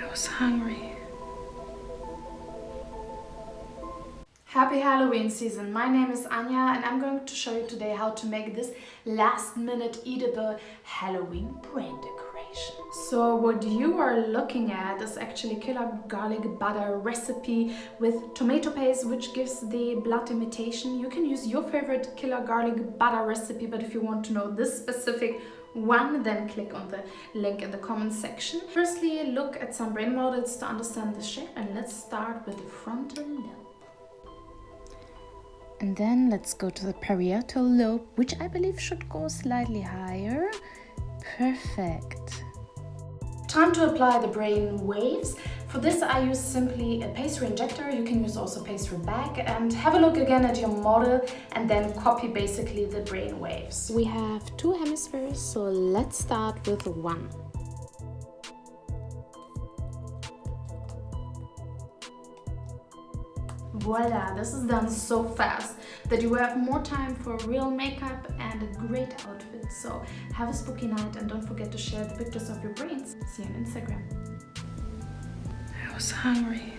I was hungry. Happy Halloween season! My name is Anya and I'm going to show you today how to make this last minute eatable Halloween brain decoration. So what you are looking at is actually killer garlic butter recipe with tomato paste, which gives the blood imitation. You can use your favorite killer garlic butter recipe, but if you want to know this specific one, then click on the link in the comment section. Firstly, look at some brain models to understand the shape, and let's start with the frontal lobe. And then let's go to the parietal lobe, which I believe should go slightly higher. Perfect. Time to apply the brain waves. For this I use simply a pastry injector. You can use also pastry bag, and have a look again at your model and then copy basically the brain waves. We have two hemispheres, so let's start with one. Voila, this is done so fast that you have more time for real makeup and a great outfit. So have a spooky night and don't forget to share the pictures of your brains. See you on Instagram. I was hungry.